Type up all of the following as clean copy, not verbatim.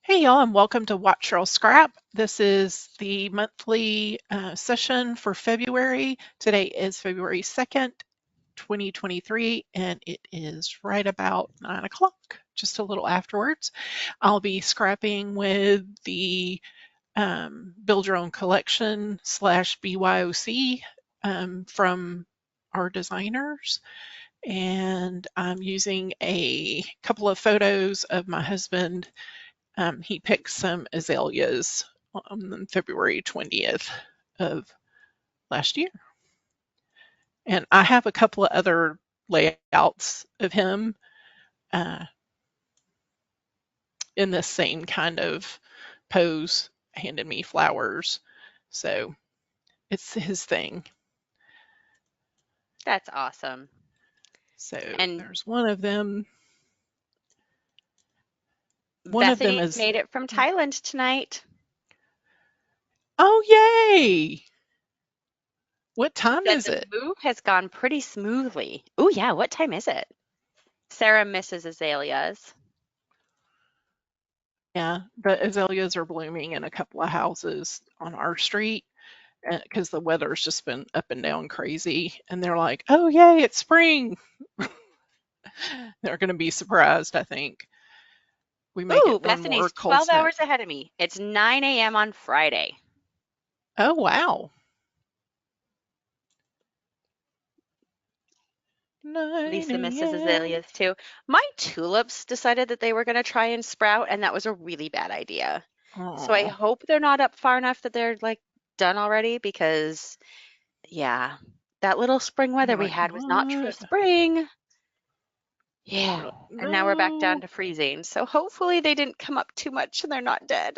Hey y'all, and welcome to Watch Cheryl Scrap. This is the monthly session for February. Today is February 2nd, 2023, and it is right about 9 o'clock, just a little afterwards. I'll be scrapping with the Build Your Own Collection / BYOC from our designers. And I'm using a couple of photos of my husband. He picked some azaleas on February 20th of last year. And I have a couple of other layouts of him in this same kind of pose, handed me flowers. So it's his thing. That's awesome. So And there's one of them. One of them Bethany is, made it from Thailand tonight. oh, yay! What She time said is the it? move has gone pretty smoothly. Oh, yeah. What time is it? Sarah misses azaleas. Yeah, the azaleas are blooming in a couple of houses on our street because the weather's just been up and down crazy. And they're like, oh, yay, it's spring. They're going to be surprised, I think. We may Ooh, get one more Bethany's cold 12 snap. hours ahead of me. It's 9 a.m. on Friday. Oh, wow. Lisa 9 misses a.m. azaleas too. My tulips decided that they were going to try and sprout, and that was a really bad idea. So I Oh, hope they're not up far enough that they're like done already because, yeah, that little spring weather you're we like, had was not true what? spring. Yeah. You're like, And now we're back down no. to freezing. So hopefully they didn't come up too much and they're not dead.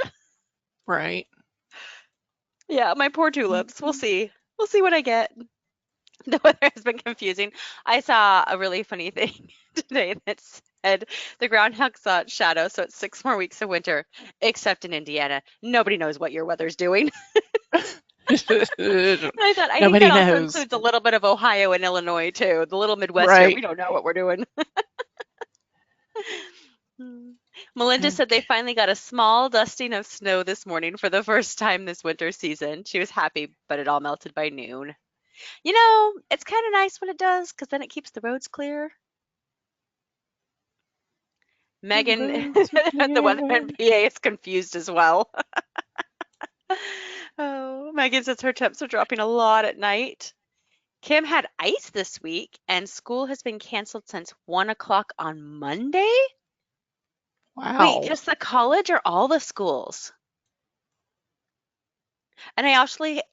Right. Yeah, my poor tulips. We'll see. We'll see what I get. The weather has been confusing. I saw a really funny thing today that said the groundhog saw its shadow, so it's 6 more weeks of winter, except in Indiana. Nobody knows what your weather's doing. And I thought, I think Nobody that also knows. includes a little bit of Ohio and Illinois too. The little Midwest here, we Right. don't know what we're doing. Melinda said they Okay. finally got a small dusting of snow this morning for the first time this winter season. She was happy, but it all melted by noon. You know, it's kind of nice when it does because then it keeps the roads clear. The Megan, roads are the weather clear. NPA is confused as well. Oh, Megan says her temps are dropping a lot at night. Kim had ice this week, and school has been canceled since 1 o'clock on Monday. Wait, Wow. just the college or all the schools? And I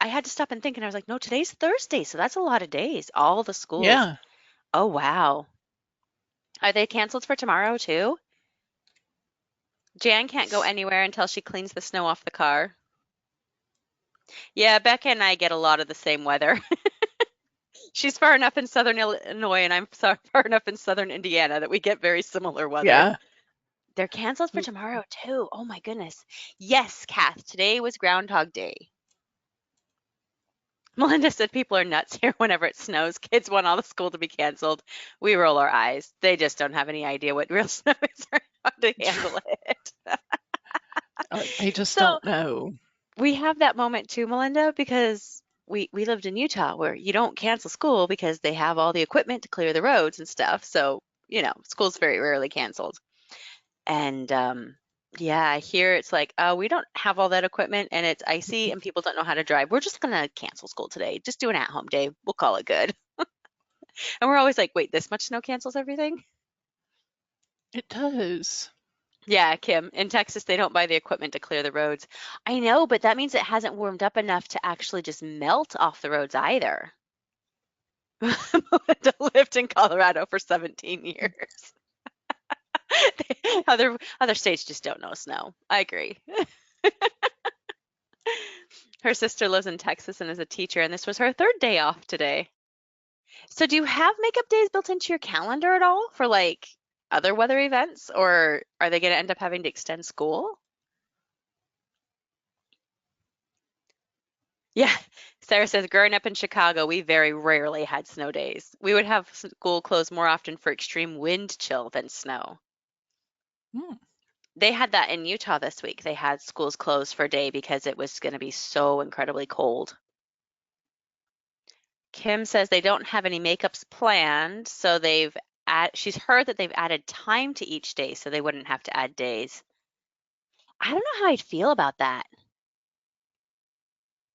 had to stop and think, and I was like, no, today's Thursday, so that's a lot of days. All the schools. Yeah. Oh, wow. Are they canceled for tomorrow too? Jan can't go anywhere until she cleans the snow off the car. Yeah, Becca and I get a lot of the same weather. She's far enough in southern Illinois, and I'm far enough in southern Indiana that we get very similar weather. Yeah. They're canceled for tomorrow too. Oh my goodness. Yes, Kath, today was Groundhog Day. Melinda said people are nuts here whenever it snows. Kids want all the school to be canceled. We roll our eyes. They just don't have any idea what real snow is or how to handle it. They just So don't know. we have that moment too, Melinda, because we lived in Utah where you don't cancel school because they have all the equipment to clear the roads and stuff. So, school's very rarely canceled. And yeah, here it's like, we don't have all that equipment and it's icy and people don't know how to drive. We're just gonna cancel school today. Just do an at-home day. We'll call it good. And we're always like, wait, this much snow cancels everything? It does. Yeah, Kim, in Texas, they don't buy the equipment to clear the roads. I know, but that means it hasn't warmed up enough to actually just melt off the roads either. Melinda lived in Colorado for 17 years. Other states just don't know snow. I agree. Her sister lives in Texas and is a teacher, and this was her third day off today. So do you have makeup days built into your calendar at all for like other weather events, or are they going to end up having to extend school? Yeah, Sarah says, growing up in Chicago, we very rarely had snow days. We would have school closed more often for extreme wind chill than snow. Hmm. They had that in Utah this week. They had schools closed for a day because it was going to be so incredibly cold. Kim says they don't have any makeups planned, so she's heard that they've added time to each day so they wouldn't have to add days. I don't know how I'd feel about that.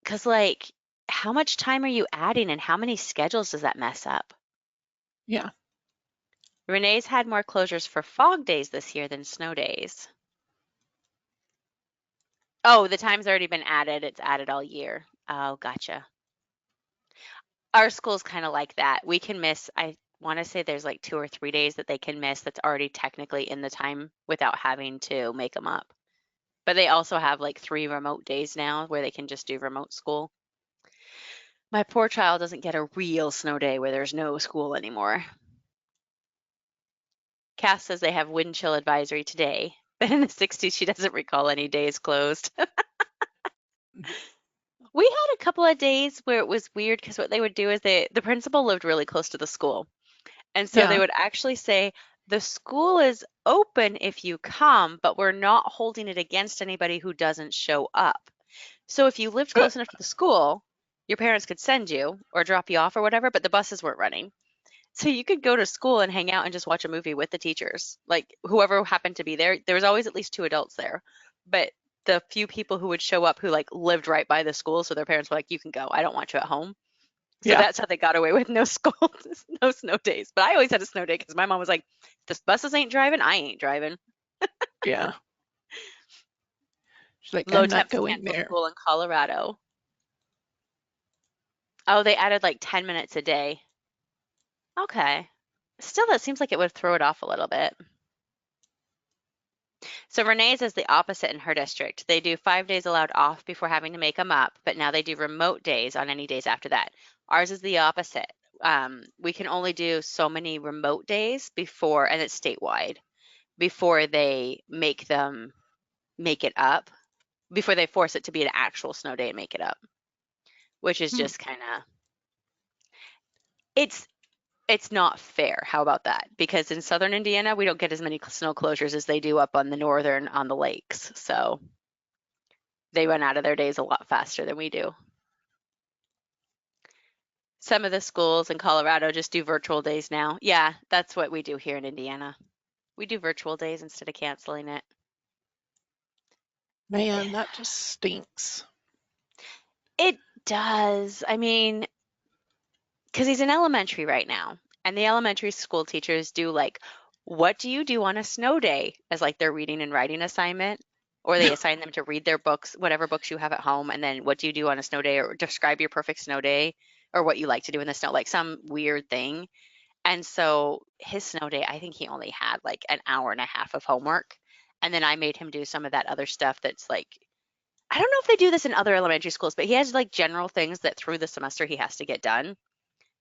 Because, like, how much time are you adding and how many schedules does that mess up? Yeah. Renee's had more closures for fog days this year than snow days. Oh, the time's already been added. It's added all year. Oh, gotcha. Our school's kind of like that. We can miss, I want to say there's like 2 or 3 days that they can miss that's already technically in the time without having to make them up. But they also have like 3 remote days now where they can just do remote school. My poor child doesn't get a real snow day where there's no school anymore. Cass says they have wind chill advisory today, but in the 60s, she doesn't recall any days closed. We had a couple of days where it was weird because what they would do is the principal lived really close to the school. And so they Yeah. would actually say, the school is open if you come, but we're not holding it against anybody who doesn't show up. So if you lived close enough to the school, your parents could send you or drop you off or whatever, but the buses weren't running. So you could go to school and hang out and just watch a movie with the teachers, like whoever happened to be there. There was always at least 2 adults there, but the few people who would show up who like lived right by the school, so their parents were like, "You can go. I don't want you at home." So Yeah. that's how they got away with no school, no snow days. But I always had a snow day because my mom was like, "The buses ain't driving. I ain't driving." Yeah. She's like, Low I'm not temps going cancel there. school in Colorado. Oh, they added like 10 minutes a day. Okay. Still, that seems like it would throw it off a little bit. So Renee's is the opposite in her district. They do 5 days allowed off before having to make them up, but now they do remote days on any days after that. Ours is the opposite. We can only do so many remote days before, and it's statewide, before they make it up, before they force it to be an actual snow day and make it up, which is just kind of, it's not fair. How about that? Because in southern Indiana, we don't get as many snow closures as they do up on the northern, on the lakes. So they run out of their days a lot faster than we do. Some of the schools in Colorado just do virtual days now. Yeah, that's what we do here in Indiana. We do virtual days instead of canceling it. Man, that just stinks. It does. I mean, because he's in elementary right now, and the elementary school teachers do like, what do you do on a snow day as like their reading and writing assignment, or they assign them to read their books, whatever books you have at home, and then what do you do on a snow day, or describe your perfect snow day, or what you like to do in the snow, like some weird thing. And so his snow day, I think he only had like an hour and a half of homework, and then I made him do some of that other stuff that's like, I don't know if they do this in other elementary schools, but he has like general things that through the semester he has to get done.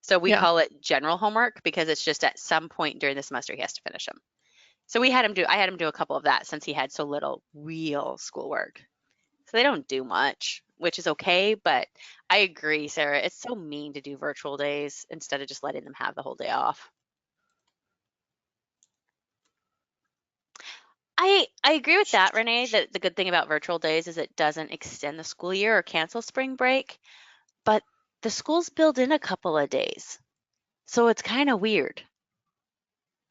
So we Yeah. call it general homework because it's just at some point during the semester he has to finish them. So I had him do a couple of that since he had so little real schoolwork. So they don't do much, which is okay, but I agree, Sarah. It's so mean to do virtual days instead of just letting them have the whole day off. I agree with that, Renee, that the good thing about virtual days is it doesn't extend the school year or cancel spring break, but the schools build in a couple of days. So it's kind of weird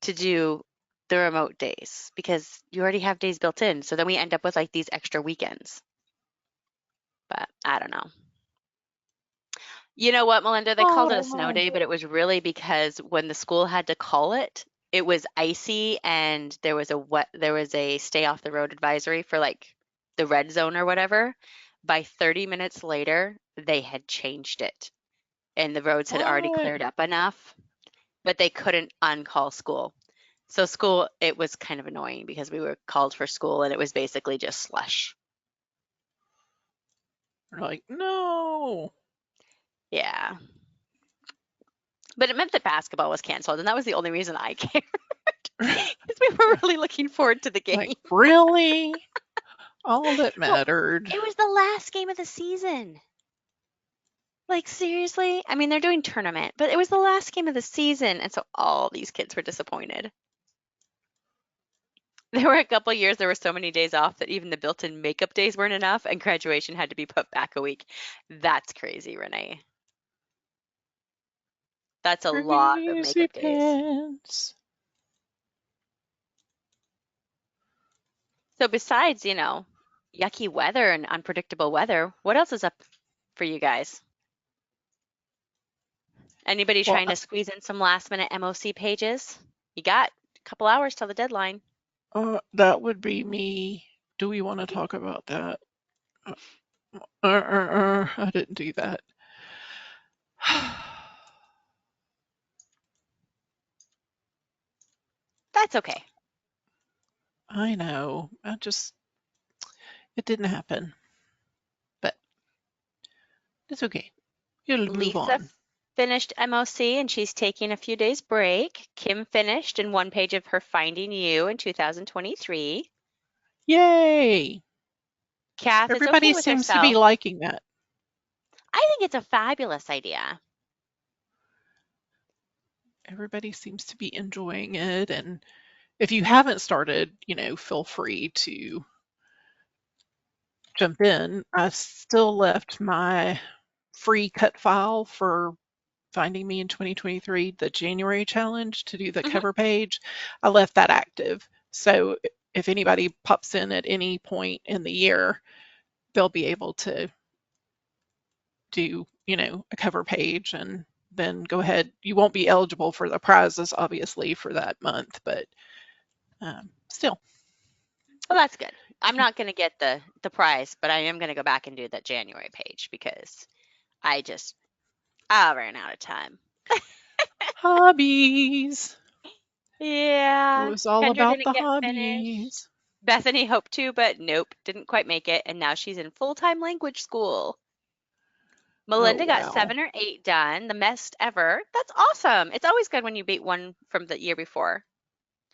to do the remote days because you already have days built in. So then we end up with like these extra weekends. But I don't know. You know what, Melinda? They I called it a don't snow know. day, but it was really because when the school had to call it, it was icy and there was a stay off the road advisory for like the red zone or whatever. By 30 minutes later, they had changed it and the roads had already What? cleared up enough, but they couldn't uncall school. So school, it was kind of annoying because we were called for school and it was basically just slush. We're like, no. Yeah. But it meant that basketball was canceled, and that was the only reason I cared. Because we were really looking forward to the Like, game. really? All that Well, mattered. it was the last game of the season. Like, seriously? I mean, they're doing tournament, but it was the last game of the season, and so all these kids were disappointed. There were a couple years there were so many days off that even the built-in makeup days weren't enough and graduation had to be put back a week. That's crazy, Renee. That's a lot of Crazy makeup days. pants. So besides, yucky weather and unpredictable weather, what else is up for you guys? Anybody Well, trying to squeeze in some last minute MOC pages? You got a couple hours till the deadline. that would be me. Do we want to talk about that? I didn't do that. That's okay. I know. It didn't happen. But it's okay. You'll move Lisa on. finished MOC and she's taking a few days break. Kim finished in one page of her Finding You in 2023. Yay! Kath is okay Everybody with seems to be herself. liking that. I think it's a fabulous idea. Everybody seems to be enjoying it. And if you haven't started, feel free to jump in. I still left my free cut file for Finding Me in 2023, the January challenge to do the Hmm. cover page. I left that active. So if anybody pops in at any point in the year, they'll be able to do, a cover page and then go ahead. You won't be eligible for the prizes, obviously, for that month, but still. Well, that's good. I'm not going to get the prize, but I am going to go back and do that January page because I ran out of time. Hobbies. It Yeah. was all Kendra about didn't the get finished. hobbies. Bethany hoped to, but nope, didn't quite make it, and now she's in full-time language school. Oh, Melinda got wow. 7 or 8 done, the best ever. That's awesome. It's always good when you beat one from the year before.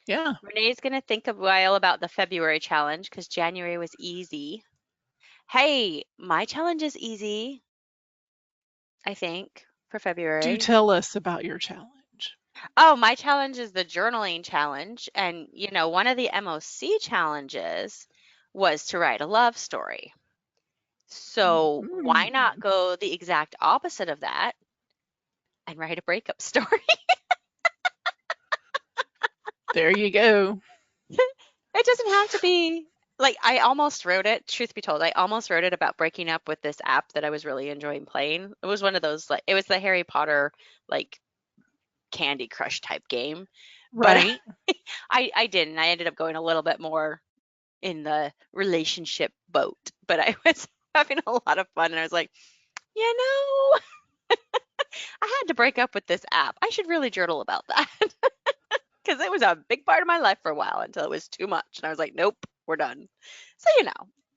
Yeah. Renee's going to think a while about the February challenge because January was easy. Hey, my challenge is easy, I think, for Do February. tell us about your challenge. Oh, my challenge is the journaling challenge. And, one of the MOC challenges was to write a love story. So why not Mm, go the exact opposite of that and write a breakup story? there you go. It doesn't have to be like I almost wrote it, truth be told, I almost wrote it about breaking up with this app that I was really enjoying playing. It was one of those it was the Harry Potter like Candy Crush type game. But Right. I didn't. I ended up going a little bit more in the relationship boat, but I was having a lot of fun and I was like, you know, I had to break up with this app. I should really journal about that because it was a big part of my life for a while until it was too much. And I was like, nope, we're done. So,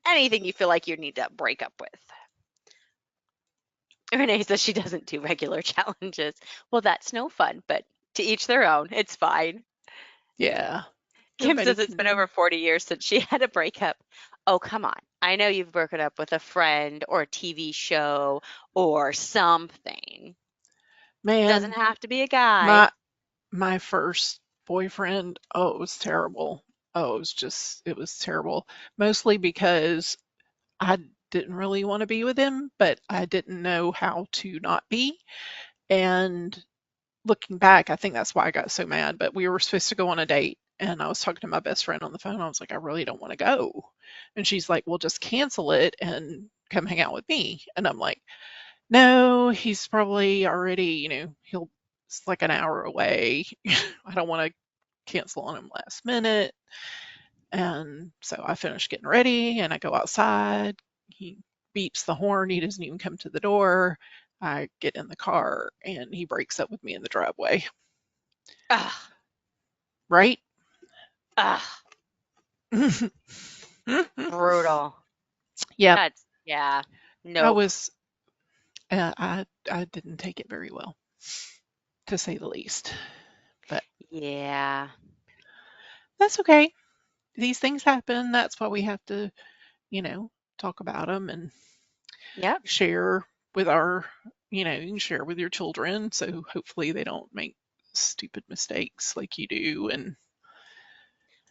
anything you feel like you need to break up with. Renee says she doesn't do regular challenges. Well, that's no fun, but to each their own. It's fine. Yeah. Kim Everybody says it's been can. over 40 years since she had a breakup. Oh, come on. I know you've broken up with a friend or a TV show or something. Doesn't Man, have to be a guy. my my first boyfriend, oh, it was terrible. Oh, it was terrible. Mostly because I didn't really want to be with him, but I didn't know how to not be. And looking back, I think that's why I got so mad. But we were supposed to go on a date, and I was talking to my best friend on the phone. I was like, I really don't want to go. And she's like, well, just cancel it and come hang out with me. And I'm like, no, he's probably already, it's like an hour away. I don't want to cancel on him last minute. And so I finish getting ready and I go outside. He beeps the horn. He doesn't even come to the door. I get in the car and he breaks up with me in the driveway. Ugh, Right? ugh, brutal. Yep. Yeah, I nope. was, I didn't take it very well, to say the least. But Yeah, that's okay. These things happen. That's why we have to, talk about them and yep. share with our, you can share with your children. So hopefully they don't make stupid mistakes like you do. And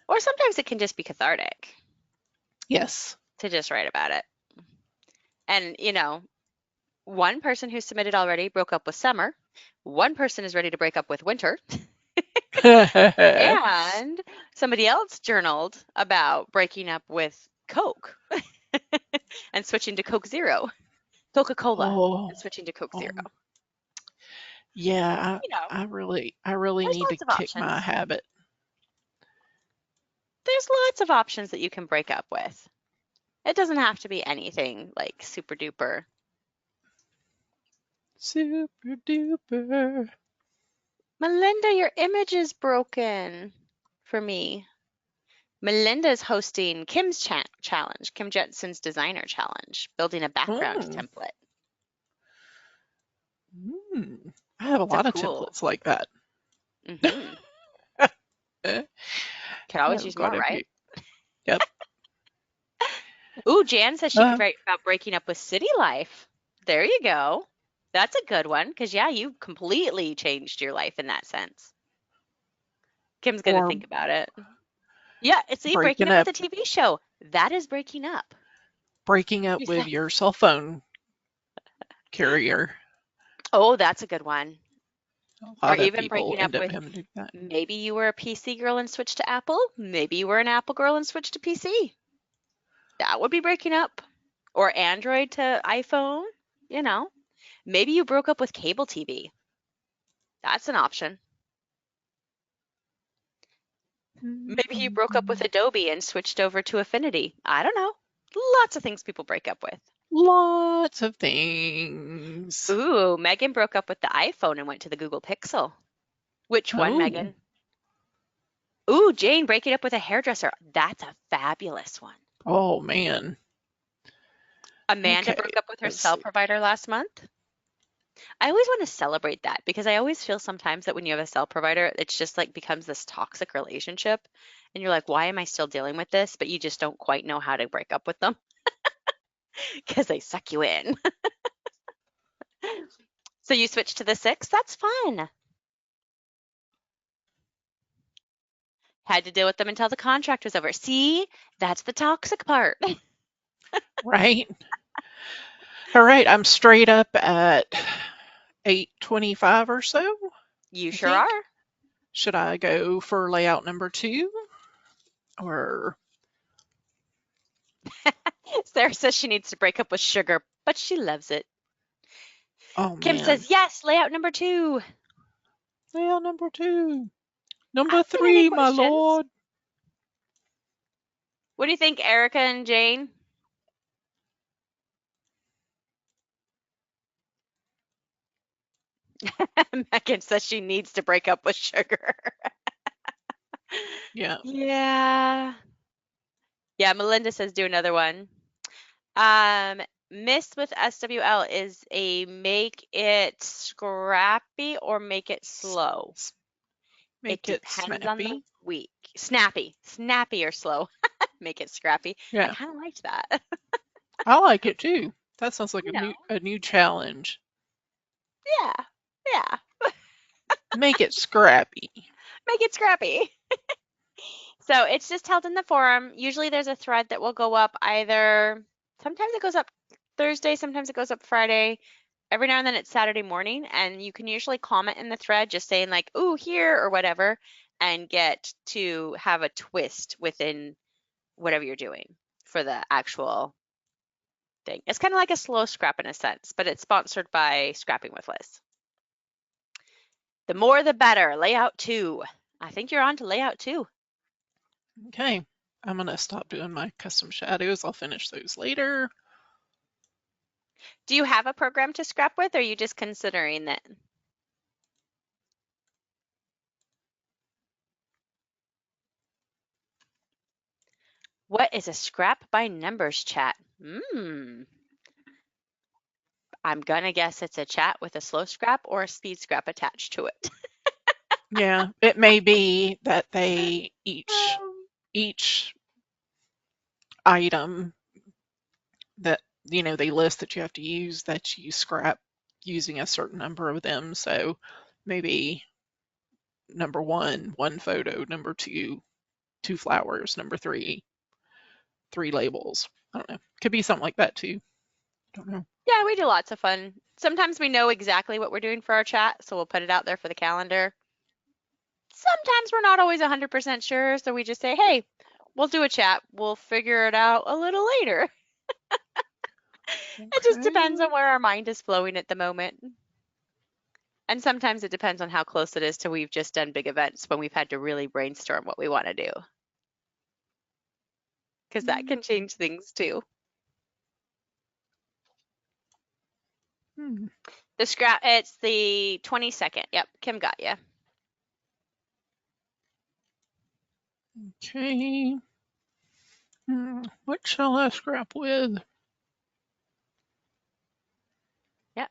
Or sometimes it can just be cathartic Yes. to just write about it. And, one person who submitted already broke up with summer. One person is ready to break up with winter. And somebody else journaled about breaking up with Coke and switching to Coke Zero, Coca-Cola, and Oh, switching to Coke Zero. um, yeah, You know, I really there's need to lots of kick my options. habit. There's lots of options that you can break up with. It doesn't have to be anything like super duper. Super duper. Melinda, your image is broken for me. Melinda's hosting Kim's challenge, Kim Jensen's designer challenge, building a background Mm, template. I have a So lot of cool. templates like that. Mm-hmm. I Could always have use got more, a right? few. Yep. Ooh, Jan says she could Uh, write about breaking up with city life. There you go. That's a good one because, yeah, you completely changed your life in that sense. Kim's going to or think about it. Yeah, see, breaking breaking up with up, a TV show. That is breaking up. breaking up You with said, your cell phone carrier. oh, that's a good one. A Or lot of even people breaking up end up with having to do that. maybe you were a PC girl and switched to Apple. Maybe you were an Apple girl and switched to PC. That would be breaking up. Or Android to iPhone, you know. Maybe you broke up with cable TV. That's an option. Maybe you broke up with Adobe and switched over to Affinity. I don't know. Lots of things people break up with. Lots of things. Ooh, Megan broke up with the iPhone and went to the Google Pixel. Which one, Oh, Megan? Ooh, Jane breaking up with a hairdresser. That's a fabulous one. oh man. Amanda Okay, broke up with her let's cell see. provider last month. I always want to celebrate that because I always feel sometimes that when you have a cell provider, it's just like becomes this toxic relationship. And you're like, why am I still dealing with this? But you just don't quite know how to break up with them because they suck you in. So you switched to the 6? That's fun. Had to deal with them until the contract was over. See, that's the toxic part. Right. All right, I'm straight up at 8:25 or so, You I sure think. are. Should I go for layout number 2 or Sarah says she needs to break up with sugar, but she loves it. oh Kim man, says, yes, layout number 2. layout number 2. Number Ask me any 3, my questions. lord. What do you think, Erica and Jane? Megan says she needs to break up with sugar. Yeah. Yeah. Yeah, Melinda says do another one. Um, Miss with SWL is a make it scrappy or make it S- slow. s- It Make it depends on the snappy. week. Snappy or slow. Make it scrappy. I Yeah. kind of liked that. I like it too. That sounds like You a know, new challenge. yeah, yeah. Make it scrappy. Make it scrappy. So it's just held in the forum. Usually there's a thread that will go up either, sometimes it goes up Thursday, sometimes it goes up Friday. Every now and then it's Saturday morning, and you can usually comment in the thread just saying like, ooh, here or whatever, and get to have a twist within whatever you're doing for the actual thing. It's kind of like a slow scrap in a sense, but it's sponsored by Scrapping with Liz. The more the better. Layout 2. I think you're on to layout 2. Okay. I'm going to stop doing my custom shadows. I'll finish those later. Do you have a program to scrap with, or are you just considering that? What is a scrap by numbers chat? I'm gonna guess it's a chat with a slow scrap or a speed scrap attached to it. Yeah, it may be that they each item that they list that you have to use that you scrap using a certain number of them. So maybe number one photo, number two 2 flowers, number 3, 3 labels. I don't know. Could be something like that too. Don't know. Yeah, we do lots of fun. Sometimes we know exactly what we're doing for our chat, so we'll put it out there for the calendar. Sometimes we're not always 100% sure, so we just say, hey, we'll do a chat. We'll figure it out a little later. It just depends on where our mind is flowing at the moment. And sometimes it depends on how close it is to we've just done big events when we've had to really brainstorm what we want to do. Because that can change things too. The scrap, it's the 22nd. Yep, Kim got you. Okay. What shall I scrap with? Yep.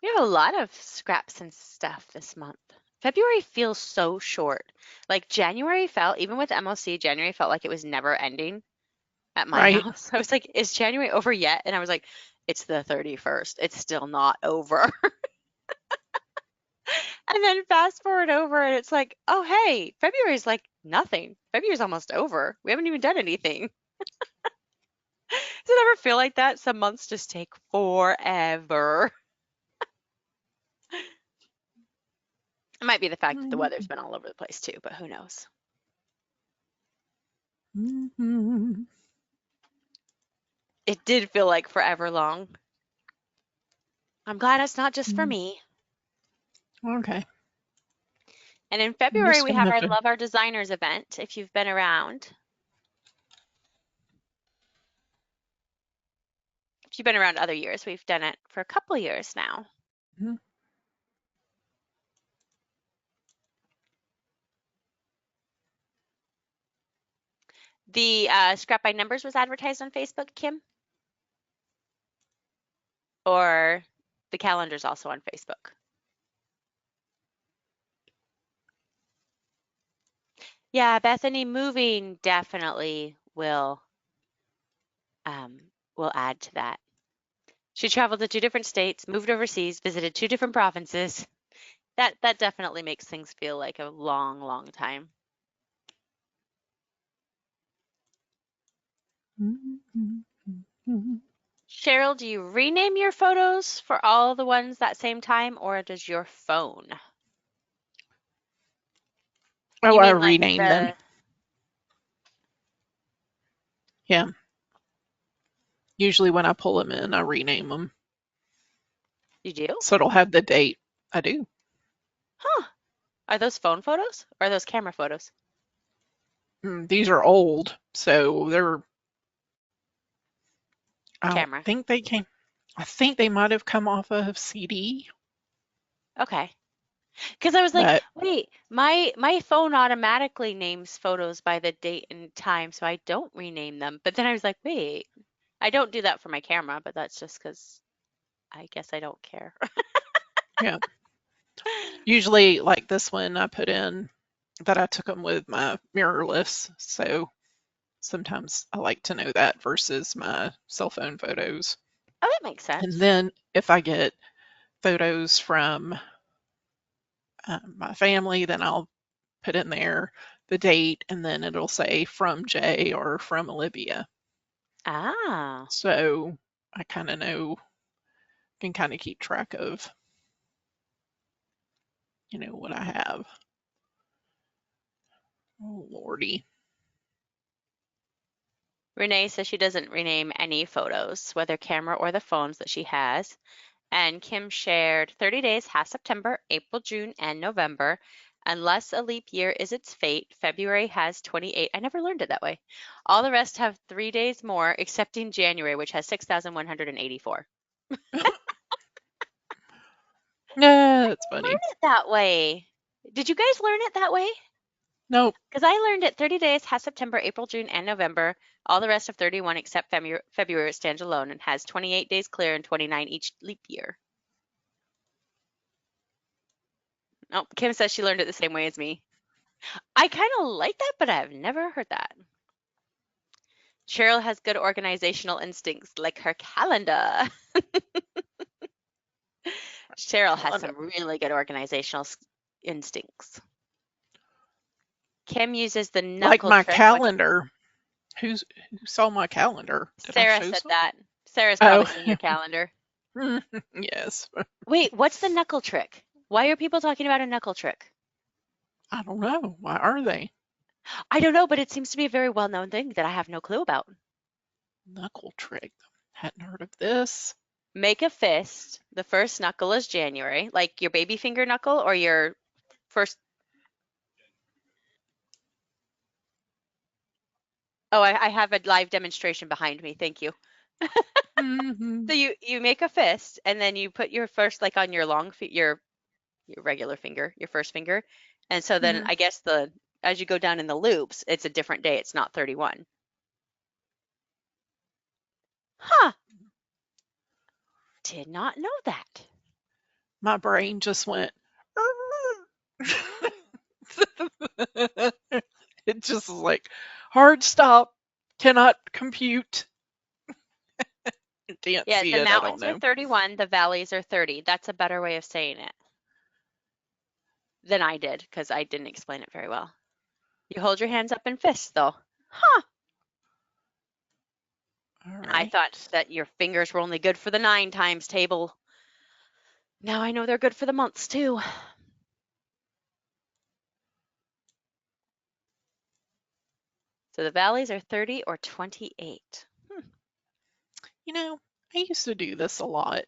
We have a lot of scraps and stuff this month. February feels so short. Like January felt, even with MOC, January felt like it was never ending at my house. I was like, is January over yet? And I was like, it's the 31st. It's still not over. And then fast forward over and it's like, oh, hey, February's like nothing. February's almost over. We haven't even done anything. Does it ever feel like that? Some months just take forever. It might be the fact that the weather's been all over the place too, but who knows? It did feel like forever long. I'm glad it's not just for me. Okay. And in February, we have our Love Our Designers event, if you've been around. If you've been around other years, we've done it for a couple years now. The Scrap by Numbers was advertised on Facebook, Kim? Or the calendar's also on Facebook? Yeah, Bethany, moving definitely will add to that. She traveled to 2 different states, moved overseas, visited 2 different provinces. That definitely makes things feel like a long, long time. Cheryl, do you rename your photos for all the ones that same time, or does your phone? Oh, I rename them. Yeah. Usually when I pull them in, I rename them. You do? So it'll have the date. I do. Huh. Are those phone photos or are those camera photos? These are old, so they're. Camera. I think they might have come off of CD. Okay. Because I was like, wait, my phone automatically names photos by the date and time, so I don't rename them. But then I was like, wait, I don't do that for my camera, but that's just because I guess I don't care. Yeah. Usually, like this one, I put in that I took them with my mirrorless. So sometimes I like to know that versus my cell phone photos. Oh, that makes sense. And then if I get photos from my family, then I'll put in there the date and then it'll say from Jay or from Olivia. Ah. So I kind of know, can kind of keep track of, what I have. Oh, Lordy. Renee says she doesn't rename any photos, whether camera or the phones that she has. And Kim shared 30 days has September, April, June, and November. Unless a leap year is its fate, February has 28. I never learned it that way. All the rest have 3 days more, excepting January, which has 6,184. Yeah, that's funny. Learn it that way. Did you guys learn it that way? Nope. Because I learned it 30 days has September, April, June, and November. All the rest of 31 except February stands alone and has 28 days clear and 29 each leap year. Oh, Kim says she learned it the same way as me. I kind of like that, but I've never heard that. Cheryl has good organizational instincts, like her calendar. Cheryl has some really good organizational instincts. Kim uses the Like knuckle my trick, which calendar. Who saw my calendar? Did I Sarah show said some? that. Sarah's Oh, probably seen your calendar. yes. Wait, what's the knuckle trick? Why are people talking about a knuckle trick? I don't know. Why are they? I don't know, but it seems to be a very well-known thing that I have no clue about. Knuckle trick. Hadn't heard of this. Make a fist. The first knuckle is January, like your baby finger knuckle or your first. Oh, I have a live demonstration behind me. Thank you. Hmm. So you make a fist and then you put your first like on your your regular finger, your first finger. And so then Hmm. I guess as you go down in the loops, it's a different day. It's not 31. Huh. Did not know that. My brain just went. It just was like hard stop. Cannot compute. Can't Yeah, see the it. I don't mountains are know. 31, the valleys are 30. That's a better way of saying it than I did because I didn't explain it very well. You hold your hands up in fists though. Huh. All I right. thought that your fingers were only good for the 9 times table. Now I know they're good for the months too. So the valleys are 30 or 28. You know, I used to do this a lot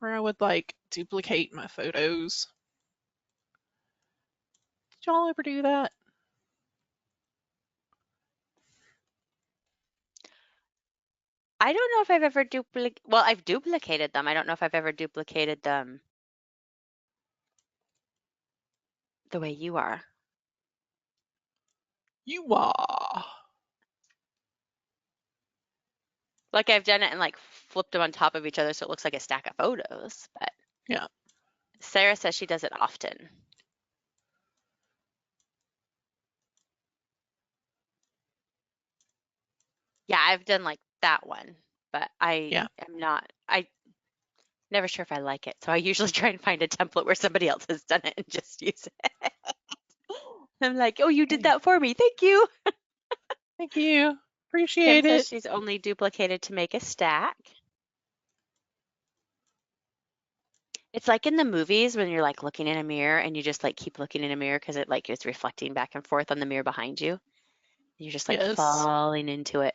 where I would like duplicate my photos. Did y'all ever do that? I don't know if I've ever well, I've duplicated them. I don't know if I've ever duplicated them the way you are. You are. Like I've done it and like flipped them on top of each other so it looks like a stack of photos, but Yeah. Sarah says she does it often. Yeah, I've done like that one, but Yeah. I never sure if I like it. So I usually try and find a template where somebody else has done it and just use it. I'm like, oh, you did Okay. that for me. Thank you. Thank you. Kim Appreciate says it. she's only duplicated to make a stack. It's like in the movies when you're like looking in a mirror and you just like keep looking in a mirror because it like is reflecting back and forth on the mirror behind you. You're just like Yes. falling into it.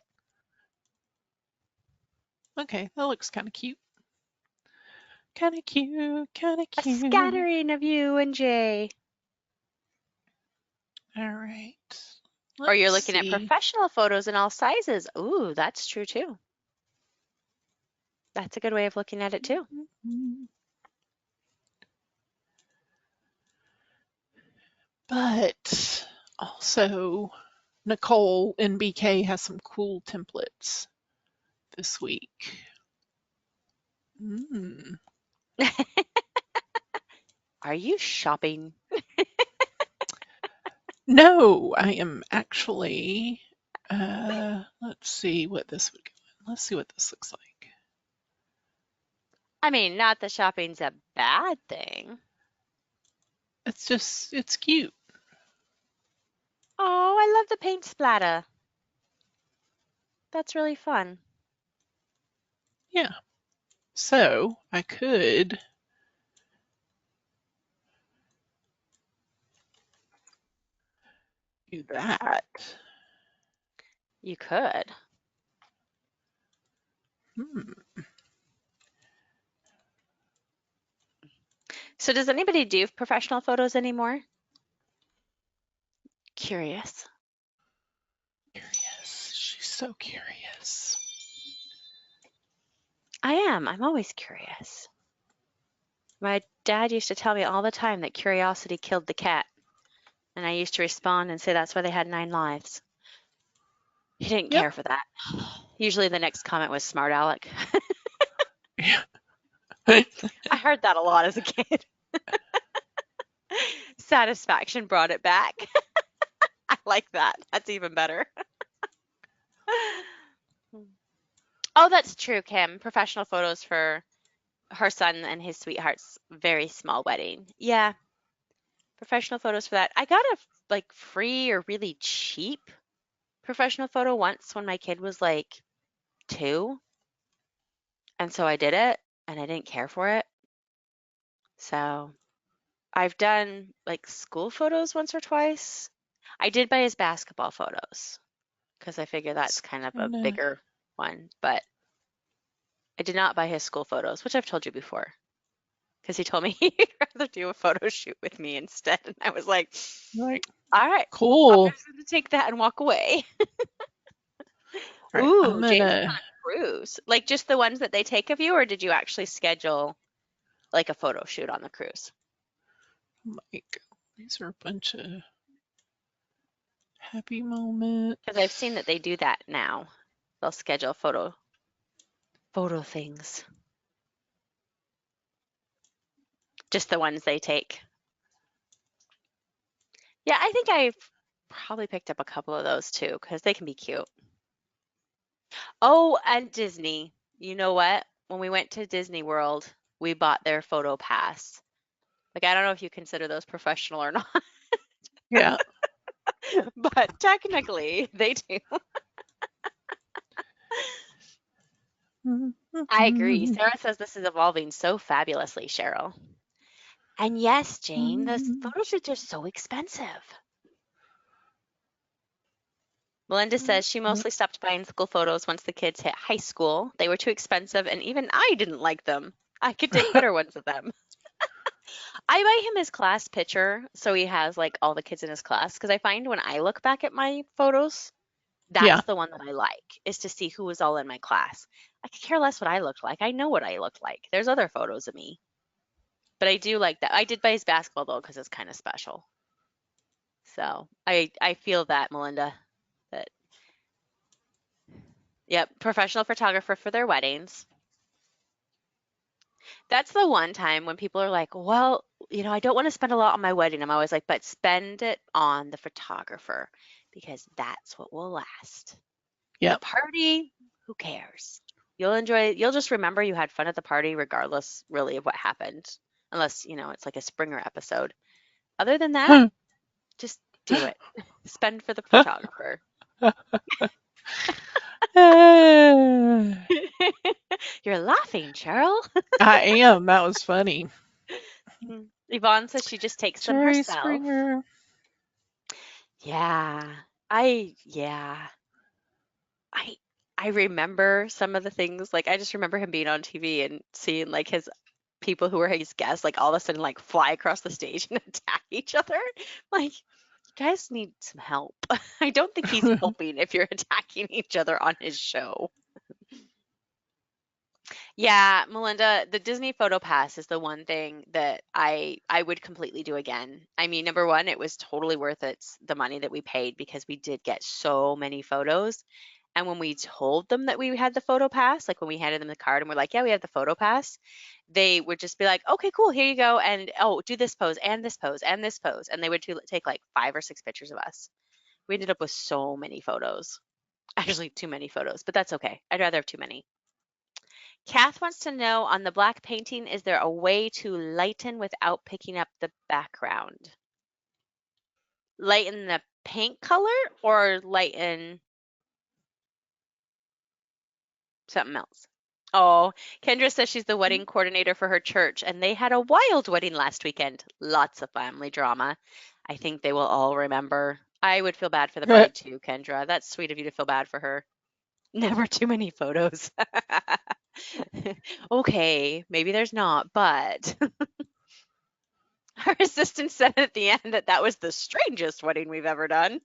Okay, that looks kind of cute. Kind of cute. Kind of A cute. scattering of you and Jay. All right. Or Let's you're looking at see. professional photos in all sizes. Ooh, that's true too. That's a good way of looking at it too. But also, Nicole NBK has some cool templates this week. Mm. Are you shopping? No, I am actually. Let's see what this would. Let's see what this looks like. I mean, not that shopping's a bad thing. It's cute. Oh, I love the paint splatter. That's really fun. Yeah. So I could do that. You could. Hmm. So does anybody do professional photos anymore? Curious. Curious. She's so curious. I am. I'm always curious. My dad used to tell me all the time that curiosity killed the cat. And I used to respond and say that's why they had 9 lives. He didn't Yep. care for that. Usually the next comment was smart aleck. Yeah. I heard that a lot as a kid. Satisfaction brought it back. I like that. That's even better. Oh, that's true, Kim. Professional photos for her son and his sweetheart's very small wedding. Yeah, professional photos for that. I got like free or really cheap professional photo once when my kid was like 2, and so I did it, and I didn't care for it. So I've done like school photos once or twice. I did buy his basketball photos because I figure that's It's kind of a kind of bigger one, but I did not buy his school photos, which I've told you before, because he told me he'd rather do a photo shoot with me instead. And I was like, like all right, I'm cool. just going to take that and walk away. All right, Ooh, I'm James is gonna on a cruise. Like just the ones that they take of you, or did you actually schedule like a photo shoot on the cruise? like these are a bunch of happy moments. Because I've seen that they do that now. They'll schedule photo things. Just the ones they take. Yeah, I think I've probably picked up a couple of those too, because they can be cute. Oh, and Disney. You know what? When we went to Disney World, we bought their photo pass. Like, I don't know if you consider those professional or not, Yeah. but technically they do. I agree. Sarah says this is evolving so fabulously, Cheryl. And yes, Jane, those photo shoots are so expensive. Melinda says she mostly stopped buying school photos once the kids hit high school. They were too expensive, and even I didn't like them. I could take better ones of them. I buy him his class picture, so he has like all the kids in his class. Because I find when I look back at my photos, Yeah. that's the one that I like, is to see who was all in my class. I could care less what I looked like. I know what I looked like. There's other photos of me. But I do like that. I did buy his basketball though, because it's kind of special. So I feel that, Melinda. That Yep, professional photographer for their weddings. That's the one time when people are like, well, I don't want to spend a lot on my wedding. I'm always like, but spend it on the photographer because that's what will last. The Yep. party, who cares? You'll enjoy it. You'll just remember you had fun at the party regardless really of what happened. Unless, it's like a Springer episode. Other than that, just do it. Spend for the photographer. You're laughing, Cheryl. I am. That was funny. Yvonne says she just takes them Jerry herself. Springer. Yeah. Yeah. I I remember some of the things, like I just remember him being on TV and seeing like his people who were his guests like all of a sudden like fly across the stage and attack each other. Like, you guys need some help. I don't think he's helping if you're attacking each other on his show. Yeah, Melinda, the Disney Photo Pass is the one thing that I would completely do again. I mean, number one, it was totally worth it, the money that we paid because we did get so many photos. And when we told them that we had the photo pass, like when we handed them the card and we're like, yeah, we have the photo pass, they would just be like, okay, cool, here you go. And oh, do this pose and this pose and this pose. And they would take like 5 or 6 pictures of us. We ended up with so many photos. Actually, too many photos, but that's okay. I'd rather have too many. Kath wants to know on the black painting, is there a way to lighten without picking up the background? Lighten the paint color or lighten something else? Oh, Kendra says she's the wedding coordinator for her church and they had a wild wedding last weekend. Lots of family drama. I think they will all remember. I would feel bad for the bride too, Kendra. That's sweet of you to feel bad for her. Never too many photos. Okay, maybe there's not, but her assistant said at the end that that was the strangest wedding we've ever done.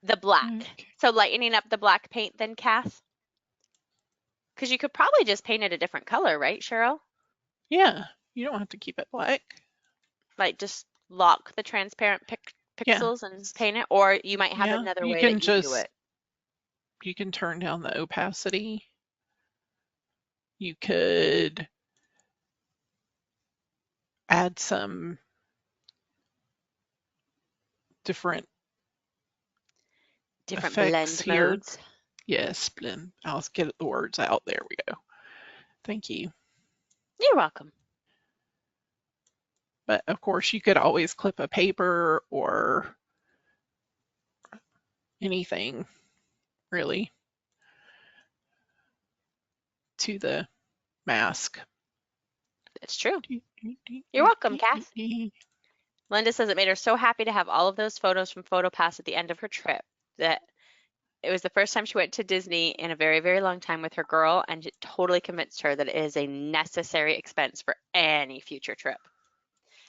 The black. Okay. So lightening up the black paint then, Kath? Because you could probably just paint it a different color, right, Cheryl? Yeah, you don't have to keep it black. Like just lock the transparent Yeah. pixels and paint it, or you might have Yeah. another You way can that you do just it. you can turn down the opacity. You could add some different Different effects blend here. modes. Yes, I'll get the words out. There we go. Thank you. You're welcome. But of course, you could always clip a paper or anything really to the mask. It's true. You're welcome, Cass. Yay. Linda says it made her so happy to have all of those photos from PhotoPass at the end of her trip. That it was the first time she went to Disney in a very, very long time with her girl, and it totally convinced her that it is a necessary expense for any future trip.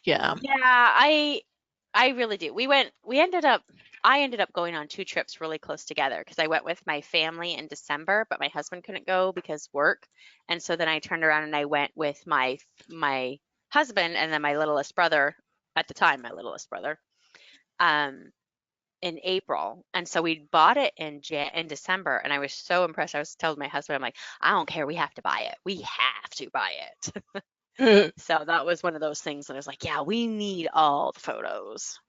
Yeah. Yeah, I really do. I ended up going on two trips really close together because I went with my family in December, but my husband couldn't go because work. And so then I turned around and I went with my husband and then my littlest brother, at the time, um, in April. And so we bought it in December, and I was so impressed. I was telling my husband, I'm like, I don't care, we have to buy it. We have to buy it. So that was one of those things that I was like, yeah, we need all the photos.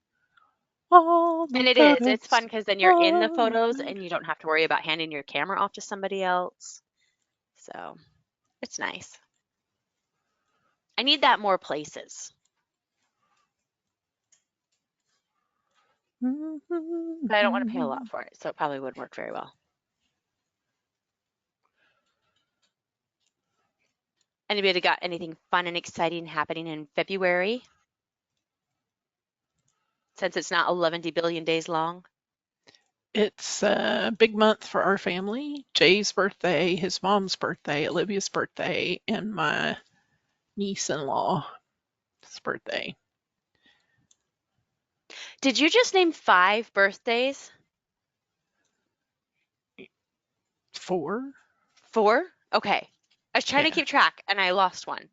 All the And it is. It's fun because then you're in the photos and you don't have to worry about handing your camera off to somebody else. So it's nice. I need that more places. But I don't want to pay a lot for it, so it probably wouldn't work very well. Anybody got anything fun and exciting happening in February? Since it's not 11 billion days long. It's a big month for our family. Jay's birthday, his mom's birthday, Olivia's birthday, and my niece-in-law's birthday. Did you just name 5 birthdays? 4? 4? Okay. I was trying to Yeah. keep track and I lost one.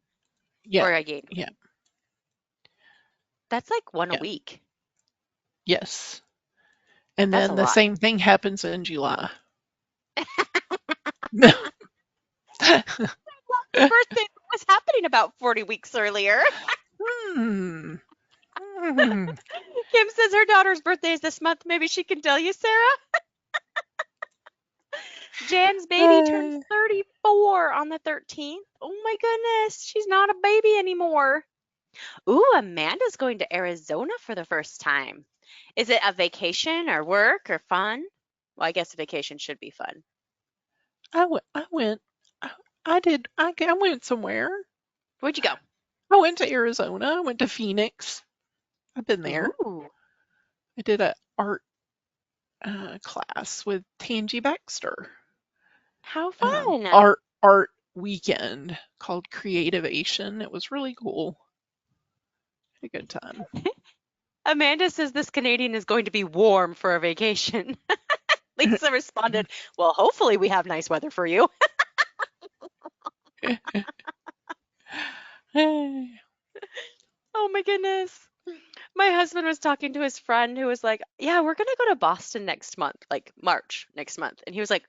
Yeah. Or I gained one. Yeah. That's like one a Yeah. week. Yes. And That's a then the lot. same thing happens in July. Birthday was happening about 40 weeks earlier. Hmm. Kim says her daughter's birthday is this month. Maybe she can tell you, Sarah. Jan's baby turns 34 on the 13th. Oh my goodness, she's not a baby anymore. Ooh, Amanda's going to Arizona for the first time. Is it a vacation or work or fun? Well, I guess a vacation should be fun. I went. I went somewhere. Where'd you go? I went to Arizona. I went to Phoenix. I've been there. Ooh, I did a art class with Tangi Baxter. how fun. Art weekend called Creativation. It was really cool. Had a good time. Amanda says this Canadian is going to be warm for a vacation. Lisa responded, well, hopefully we have nice weather for you. Oh my goodness. My husband was talking to his friend who was like, yeah, we're going to go to Boston next month, like March next month. And he was like,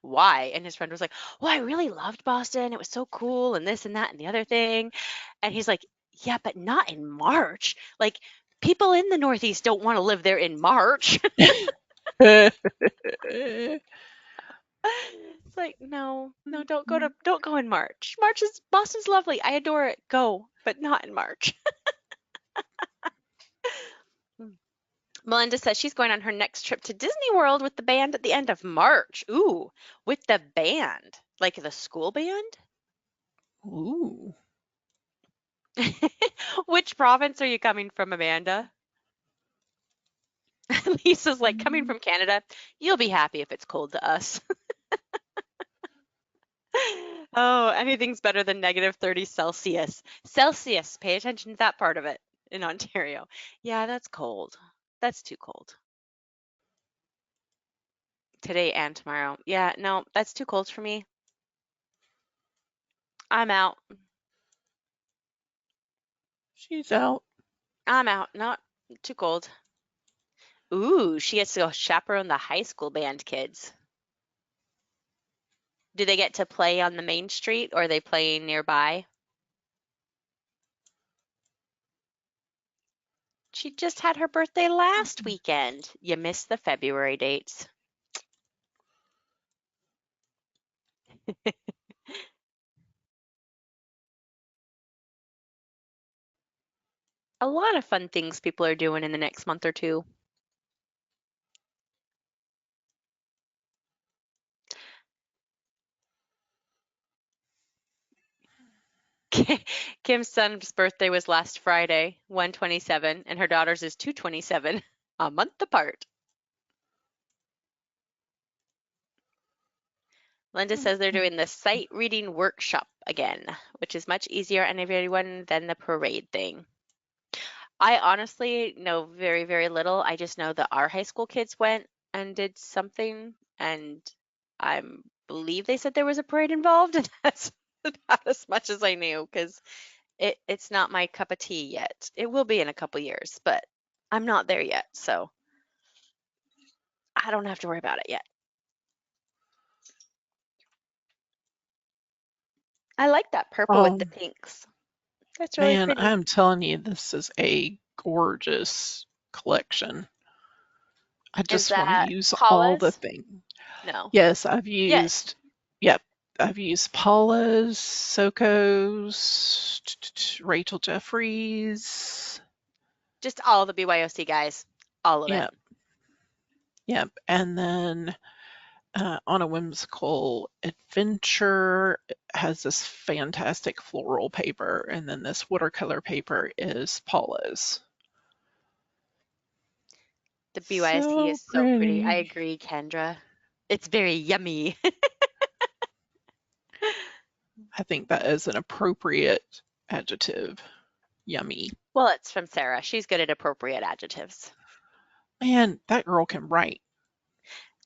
why? And his friend was like, well, I really loved Boston. It was so cool and this and that and the other thing. And he's like, yeah, but not in March. Like people in the Northeast don't want to live there in March. It's like, no, don't go in March. Boston's lovely. I adore it. Go, but not in March. Melinda says she's going on her next trip to Disney World with the band at the end of March. Ooh, with the band, like the school band? Ooh. Which province are you coming from, Amanda? Lisa's like, coming from Canada, you'll be happy if it's cold to us. Oh, anything's better than negative 30 Celsius. Celsius, pay attention to that part of it in Ontario. Yeah, that's cold. That's too cold. Today and tomorrow. Yeah, no, that's too cold for me. I'm out. She's out. I'm out. Not too cold. Ooh, she gets to go chaperone the high school band kids. Do they get to play on the main street or are they playing nearby? She just had her birthday last weekend. You missed the February dates. a lot of fun things people are doing in the next month or two. Kim's son's birthday was last Friday, 1/27, and her daughter's is 2/27, a month apart. Linda says they're doing the sight reading workshop again, which is much easier on everyone than the parade thing. I honestly know very, very little. I just know that our high school kids went and did something, and I believe they said there was a parade involved, and that's about as much as I knew because it's not my cup of tea yet. It will be in a couple years, but I'm not there yet, so I don't have to worry about it yet. I like that purple with the pinks. That's really Man, pretty. I'm telling you, this is a gorgeous collection. I Is just want to that use all the Paula's? things. No. Yes, Yes. yep, I've used Paula's, Soco's, Rachel Jefferies. Just all the BYOC guys. All of it. Yep, yep. And then on a whimsical adventure has this fantastic floral paper, and then this watercolor paper is Paula's. The BYOC So is so pretty. I pretty. agree, Kendra. It's very yummy. I think that is an appropriate adjective. Yummy. Well, it's from Sarah. She's good at appropriate adjectives. Man, that girl can write.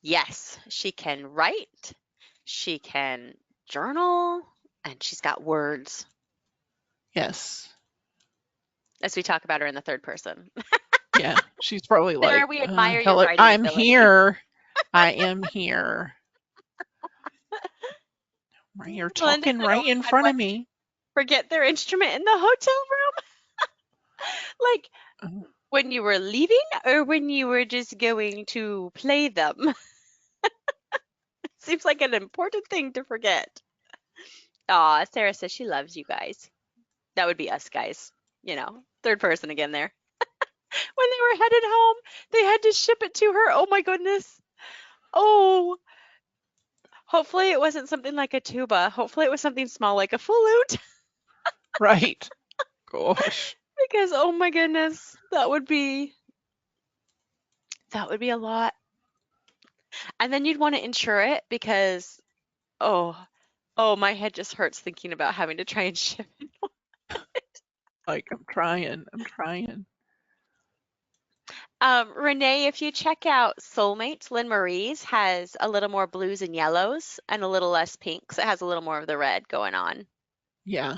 Yes, she can write, she can journal, and she's got words, Yes. as we talk about her in the third person. Yeah. She's probably Sarah, like, we admire your hello, writing I'm ability. here. I am here. You're Melinda talking said, "Oh, right in I've had front one of me. forget their instrument in the hotel room." Like Oh, when you were leaving or when you were just going to play them. Seems like an important thing to forget. Aw, Sarah says she loves you guys. That would be us guys. Third person again there. When they were headed home, they had to ship it to her. Oh my goodness. Oh, hopefully it wasn't something like a tuba. Hopefully it was something small like a flute. right. Gosh. Because oh my goodness, that would be a lot. And then you'd want to insure it because oh, my head just hurts thinking about having to try and ship it. Like, I'm trying. I'm trying. Renee, if you check out Soulmates, Lynne-Marie's has a little more blues and yellows and a little less pinks. It has a little more of the red going on. Yeah.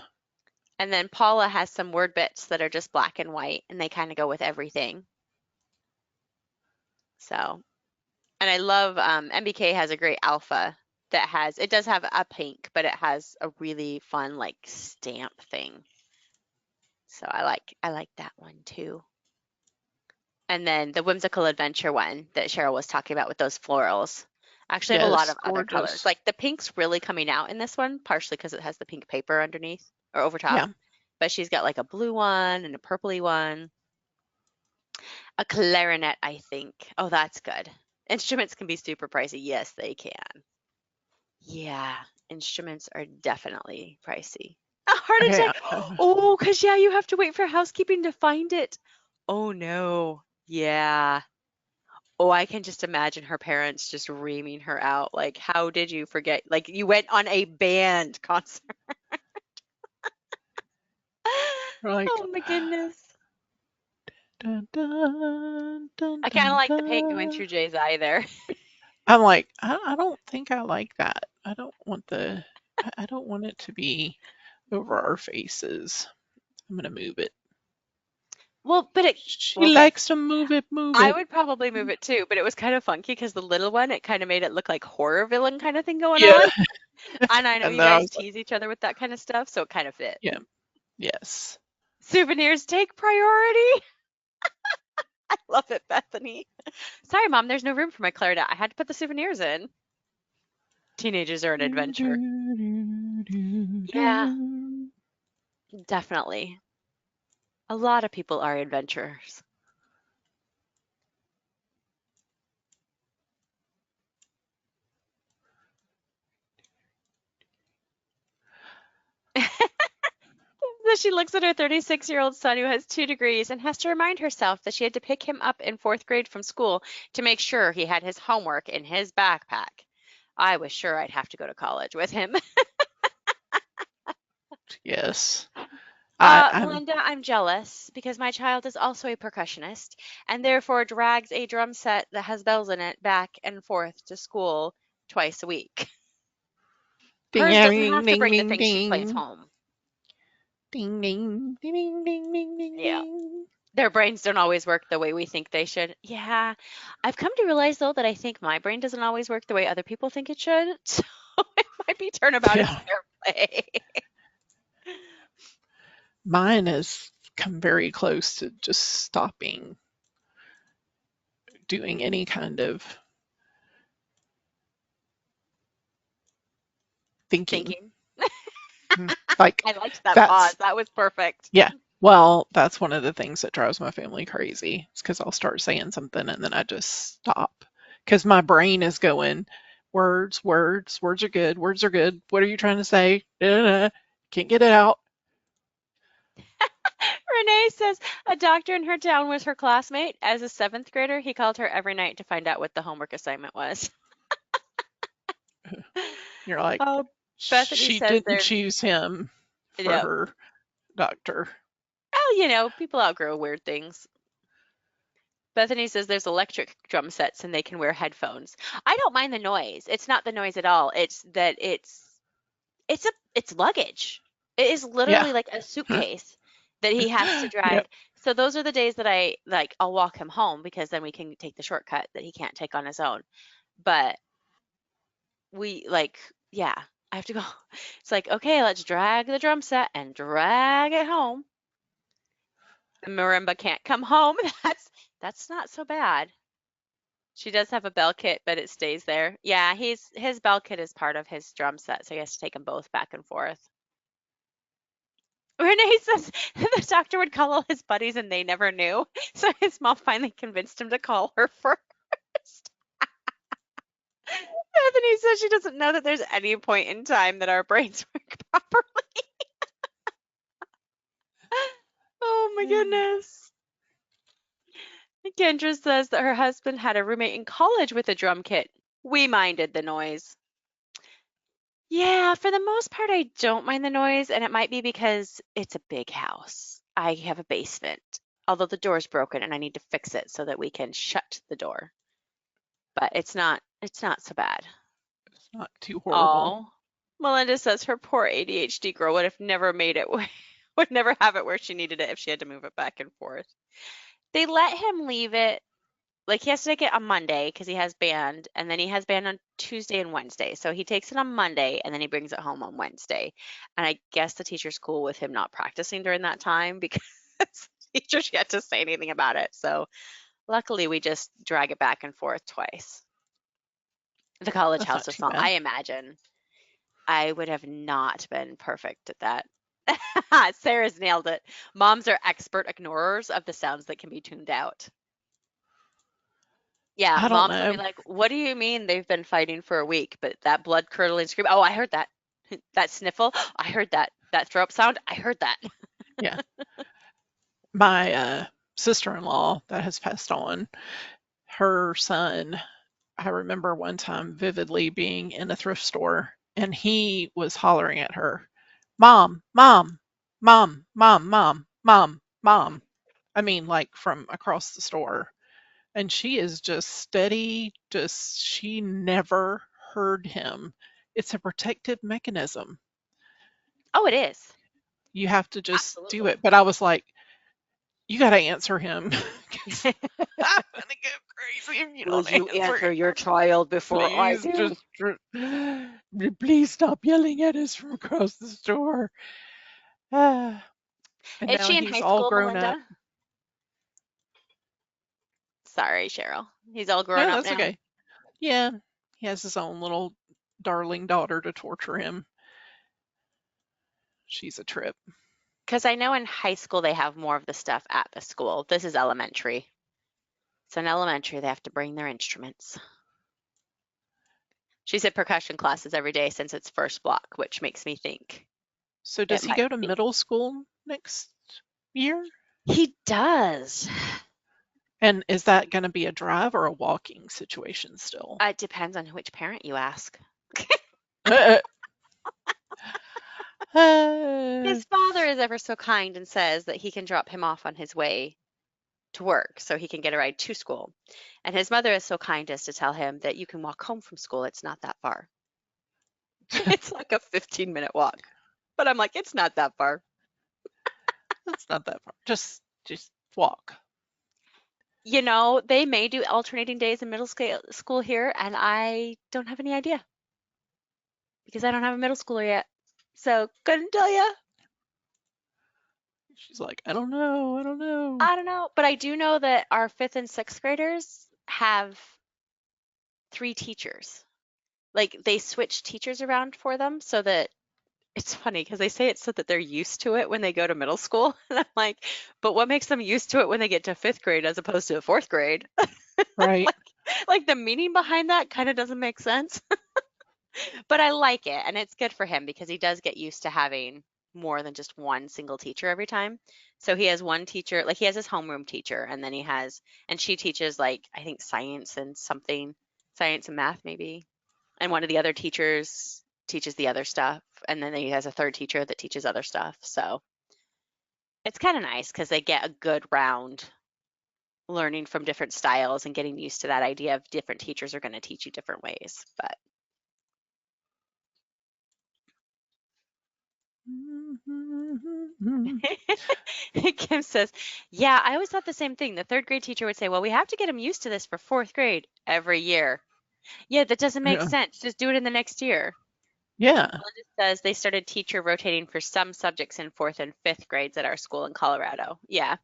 And then Paula has some word bits that are just black and white, and they kind of go with everything. So, and I love NBK has a great alpha that it does have a pink, but it has a really fun like stamp thing. So I like that one too. And then the whimsical adventure one that Cheryl was talking about with those florals. Actually, I have a lot Yes. of other colors. Gorgeous. Like the pink's really coming out in this one, partially because it has the pink paper underneath or over top. Yeah. But she's got like a blue one and a purpley one. A clarinet, I think. Oh, that's good. Instruments can be super pricey. Yes, they can. Yeah, instruments are definitely pricey. A heart Okay. attack. Oh, because yeah, you have to wait for housekeeping to find it. Oh no. Yeah. Oh, I can just imagine her parents just reaming her out. Like, how did you forget? Like, you went on a band concert. like, Oh my goodness. dun, dun, dun, I kind of dun, like the paint going dun. through Jay's eye there. I'm like, I don't think I like that. I don't want it to be over our faces. I'm gonna move it. Well, She okay. likes to move it, move I it. would probably move it too, but it was kind of funky because the little one, it kind of made it look like horror villain kind of thing going Yeah. on. And I know And you then I guys was like, tease each other with that kind of stuff, so it kind of fit. yeah, yes. Souvenirs take priority. I love it, Bethany. Sorry, Mom, there's no room for my clarinet. I had to put the souvenirs in. Teenagers are an adventure. Yeah, definitely. A lot of people are adventurers. So she looks at her 36-year-old son who has 2 degrees and has to remind herself that she had to pick him up in 4th grade from school to make sure he had his homework in his backpack. I was sure I'd have to go to college with him. Yes. I'm Melinda, I'm jealous because my child is also a percussionist and therefore drags a drum set that has bells in it back and forth to school twice a week. ding Hers doesn't ding have to ding bring the ding things she plays ding home. ding ding ding ding ding ding ding Yeah. ding. Their brains don't always work the way we think they should. Yeah. I've come to realize though that I think my brain doesn't always work the way other people think it should. So it might be turnabout is Yeah. fair play. Mine has come very close to just stopping doing any kind of thinking. Thinking. Like I liked that pause. that's That was perfect. yeah. Well, that's one of the things that drives my family crazy. It's because I'll start saying something and then I just stop because my brain is going, words, words, words are good, words are good. What are you trying to say? Da-da-da. Can't get it out. Renee says a doctor in her town was her classmate. As a 7th grader, he called her every night to find out what the homework assignment was. You're like, Oh, Bethany she says didn't they're, choose him for yeah. her doctor. Well, people outgrow weird things. Bethany says there's electric drum sets and they can wear headphones. I don't mind the noise. It's not the noise at all. It's that it's luggage. It is Yeah. literally like a suitcase that he has to Yep. drag. So those are the days that I'll walk him home because then we can take the shortcut that he can't take on his own. But we yeah, I have to go. It's like, okay, let's drag the drum set and drag it home. The marimba can't come home. That's not so bad. She does have a bell kit, but it stays there. Yeah, his bell kit is part of his drum set, so he has to take them both back and forth. Renee says the doctor would call all his buddies and they never knew. So his mom finally convinced him to call her first. Bethany says she doesn't know that there's any point in time that our brains work properly. Oh my goodness. Kendra says that her husband had a roommate in college with a drum kit. We minded the noise. Yeah, for the most part, I don't mind the noise, and it might be because it's a big house. I have a basement, although the door's broken and I need to fix it so that we can shut the door. But it's not so bad. It's not too horrible. Oh, Melinda says her poor ADHD girl would have never made it, would never have it where she needed it if she had to move it back and forth. They let him leave it. Like he has to take it on Monday because he has band, and then he has band on Tuesday and Wednesday. So he takes it on Monday and then he brings it home on Wednesday. And I guess the teacher's cool with him not practicing during that time because the teacher's yet to say anything about it. So luckily we just drag it back and forth twice. The college That's house not was too small. bad. I imagine I would have not been perfect at that. Sarah's nailed it. Moms are expert ignorers of the sounds that can be tuned out. Yeah, I don't moms will be know. like, "What do you mean they've been fighting for a week?" But that blood curdling scream, oh, I heard that. That sniffle, I heard that. That throat sound, I heard that. Yeah. My sister-in-law that has passed on, her son, I remember one time vividly being in a thrift store and he was hollering at her, Mom, Mom, Mom, Mom, Mom, Mom, Mom. I mean, like from across the store. And she is just steady, just, she never heard him. It's a protective mechanism. Oh, it is. You have to just do Absolutely. it. But I was like, you got to answer him because I'm going to go crazy if you Will don't you answer answer him. your child before I Please do? just, please stop yelling at us from across the store. Ah, and Is now she in he's high all school, grown up. Melinda? Sorry, Cheryl. He's all grown No, up that's now. okay. Yeah, he has his own little darling daughter to torture him. She's a trip. Because I know in high school they have more of the stuff at the school. This is elementary. So in elementary, they have to bring their instruments. She said percussion classes every day since it's first block, which makes me think So it does he might go to be. middle school next year? He does. And is that going to be a drive or a walking situation still? It depends on which parent you ask. Uh, His father is ever so kind and says that he can drop him off on his way to work so he can get a ride to school. And his mother is so kind as to tell him that you can walk home from school. It's not that far. It's like a 15-minute walk. But I'm like, it's not that far. It's not that far. Just walk. You know, they may do alternating days in middle school here, and I don't have any idea because I don't have a middle schooler yet. So couldn't tell you. She's like, I don't know. I don't know. I don't know. But I do know that our 5th and 6th graders have 3 teachers. Like they switch teachers around for them so that it's funny because they say it's so that they're used to it when they go to middle school. And I'm like, but what makes them used to it when they get to 5th grade as opposed to 4th grade? Right. Like the meaning behind that kind of doesn't make sense. But I like it, and it's good for him because he does get used to having more than just one single teacher every time. So he has one teacher, like he has his homeroom teacher, and then and she teaches like I think science and something, science and math maybe. And one of the other teachers teaches the other stuff, and then he has a third teacher that teaches other stuff. So it's kind of nice because they get a good round learning from different styles and getting used to that idea of different teachers are going to teach you different ways. But Kim says, yeah, I always thought the same thing. The 3rd grade teacher would say, well, we have to get him used to this for 4th grade every year. Yeah, that doesn't make Yeah. sense. Just do it in the next year. Yeah. Melinda says they started teacher rotating for some subjects in 4th and 5th grades at our school in Colorado. Yeah.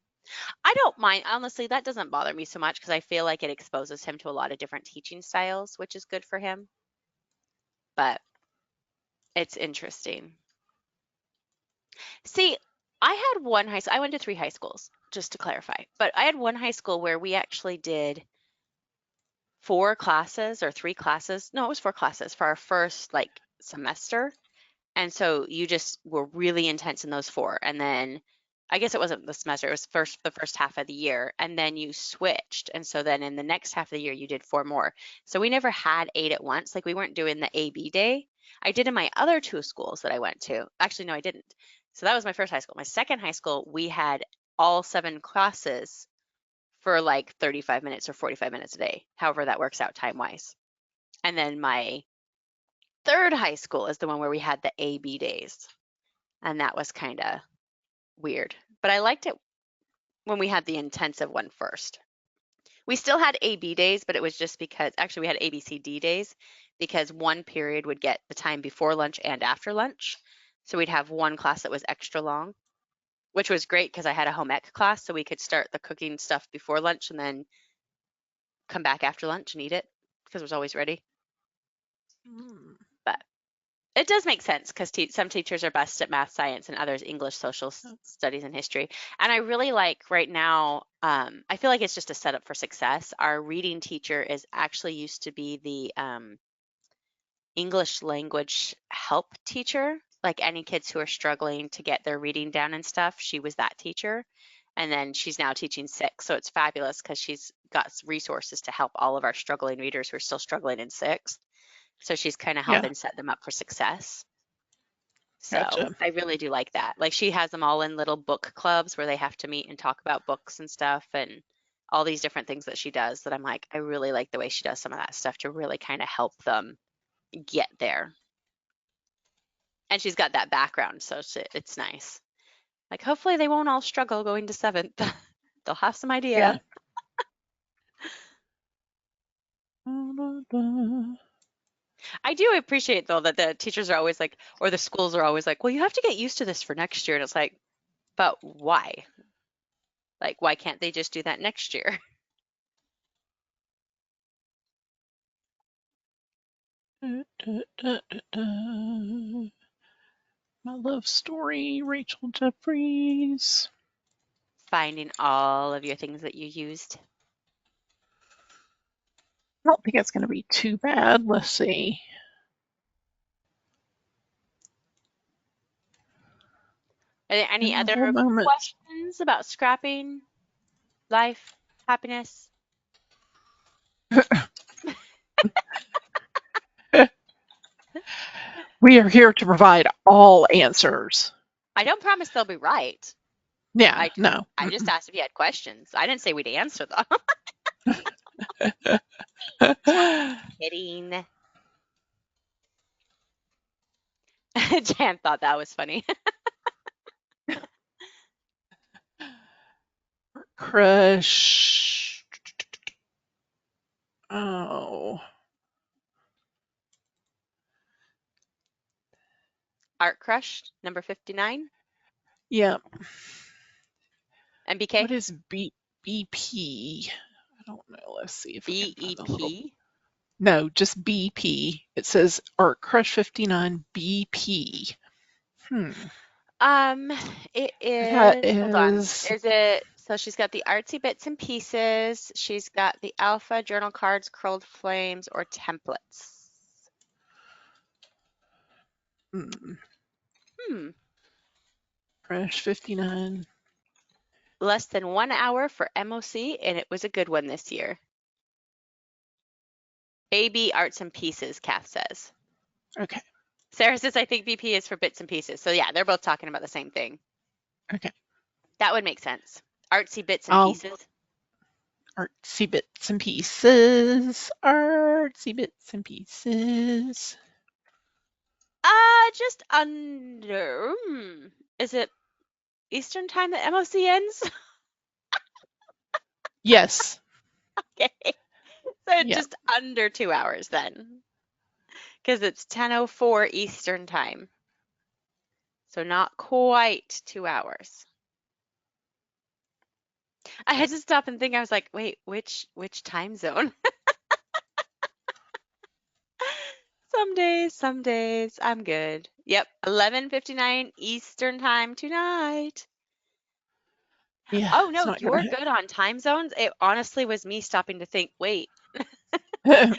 I don't mind. Honestly, that doesn't bother me so much because I feel like it exposes him to a lot of different teaching styles, which is good for him. But it's interesting. See, I had one high school. I went to 3 high schools, just to clarify. But I had one high school where we actually did 4 classes or 3 classes. No, it was 4 classes for our first like semester. And so you just were really intense in those 4. And then I guess it wasn't the semester, it was the first half of the year. And then you switched. And so then in the next half of the year, you did 4 more. So we never had 8 at once. Like we weren't doing the AB day. I did in my other 2 schools that I went to. Actually, no, I didn't. So that was my first high school. My second high school, we had all 7 classes for like 35 minutes or 45 minutes a day, however that works out time-wise. And then my third high school is the one where we had the AB days. And that was kind of weird. But I liked it when we had the intensive one first. We still had AB days, but it was just because actually we had ABCD days because one period would get the time before lunch and after lunch. So we'd have one class that was extra long, which was great because I had a home ec class, so we could start the cooking stuff before lunch and then come back after lunch and eat it because it was always ready. Mm. But it does make sense because some teachers are best at math, science, and others English, social studies, and history. And I really like right now, I feel like it's just a setup for success. Our reading teacher is actually used to be the English language help teacher. Like any kids who are struggling to get their reading down and stuff, she was that teacher. And then she's now teaching 6. So it's fabulous because she's got resources to help all of our struggling readers who are still struggling in 6th. So she's kind of Yeah. helping set them up for success. So Gotcha. I really do like that. Like she has them all in little book clubs where they have to meet and talk about books and stuff and all these different things that she does that I'm like, I really like the way she does some of that stuff to really kind of help them get there. And she's got that background, so it's nice. Like hopefully they won't all struggle going to 7th. They'll have some idea. Yeah. I do appreciate though that the teachers are always like, or the schools are always like, well, you have to get used to this for next year. And it's like, but why? Like, why can't they just do that next year? My love story, Rachel Jefferies. Finding all of your things that you used. I don't think it's going to be too bad. Let's see. Are there any A whole other moment. questions about scrapping, life, happiness? We are here to provide all answers. I don't promise they'll be right. Yeah, no. I just asked if you had questions. I didn't say we'd answer them. Kidding. Jan thought that was funny. Crush. Oh. ArtCrush, number 59. Yeah. NBK? What is BP? I don't know. Let's see if we can find a little. BEP? No, just BP. It says ArtCrush 59 BP. It That is, hold on. is. Is it, so she's got the artsy bits and pieces. She's got the alpha, journal cards, curled flames, or templates. Crush 59. Less than 1 hour for MOC, and it was a good one this year. AB Arts and Pieces, Kath says. Okay. Sarah says, I think BP is for bits and pieces. So yeah, they're both talking about the same thing. Okay. That would make sense. Artsy bits and pieces. Artsy bits and pieces. Artsy bits and pieces. Just under. Is it Eastern time that MOC ends? Yes. Okay. So Yeah. just under 2 hours then. Because it's 10:04 Eastern time. So not quite 2 hours. I had to stop and think. I was like, wait, which time zone? Some days I'm good. Yep, 11:59 Eastern time tonight. Yeah. Oh no, you're good on time zones. It honestly was me stopping to think, wait. So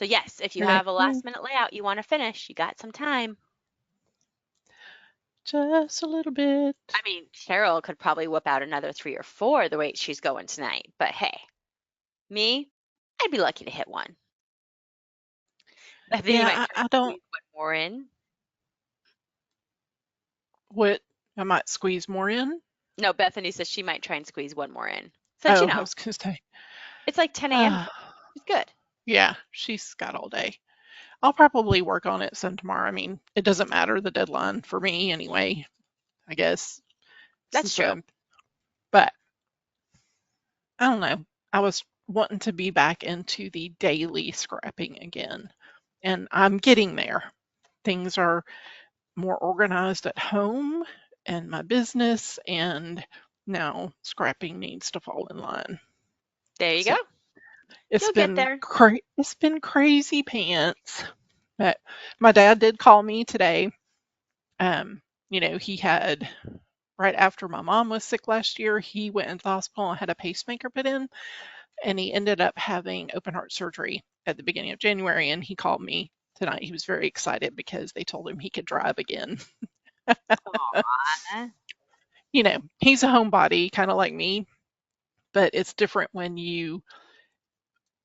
yes, if you have a last minute layout you want to finish, you got some time. Just a little bit. I mean, Cheryl could probably whip out another 3 or 4 the way she's going tonight. But hey, me, I'd be lucky to hit one. I think you might I don't. squeeze one more in. What? I might squeeze more in? No, Bethany says she might try and squeeze one more in. So, you know, I was going to say. It's like 10 a.m. It's good. Yeah, she's got all day. I'll probably work on it some tomorrow. I mean, it doesn't matter the deadline for me anyway, I guess. That's true. But I don't know. I was wanting to be back into the daily scrapping again, and I'm getting there. Things are more organized at home and my business, and now scrapping needs to fall in line. There you go. You'll get there. It's been crazy pants. But my dad did call me today. You know, he had, right after my mom was sick last year, he went into the hospital and had a pacemaker put in, and he ended up having open heart surgery at the beginning of January, and he called me tonight. He was very excited because they told him he could drive again. You know, he's a homebody, kind of like me, but it's different when you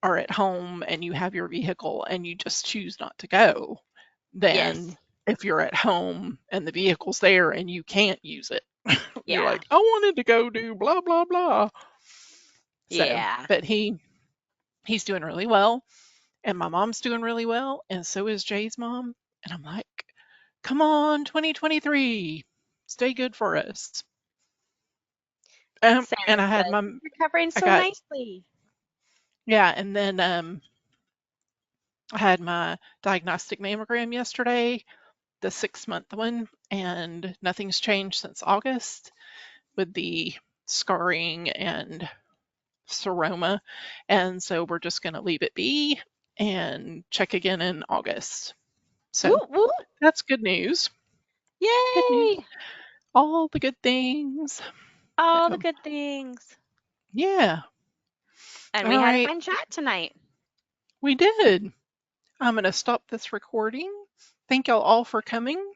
are at home and you have your vehicle and you just choose not to go than if you're at home and the vehicle's there and you can't use it. You're like, I wanted to go do blah, blah, blah. So, but he's doing really well, and my mom's doing really well, and so is Jay's mom. And I'm like, come on, 2023, stay good for us. And I had my recovering so nicely. Yeah, and then I had my diagnostic mammogram yesterday, the 6-month one, and nothing's changed since August with the scarring and seroma, and so we're just going to leave it be and check again in August. So Woo, woo. that's good news. Good news. Yay! All the good things. All the good things. Yeah. And All we had a right. fun chat tonight. We did. I'm going to stop this recording. Thank y'all all for coming.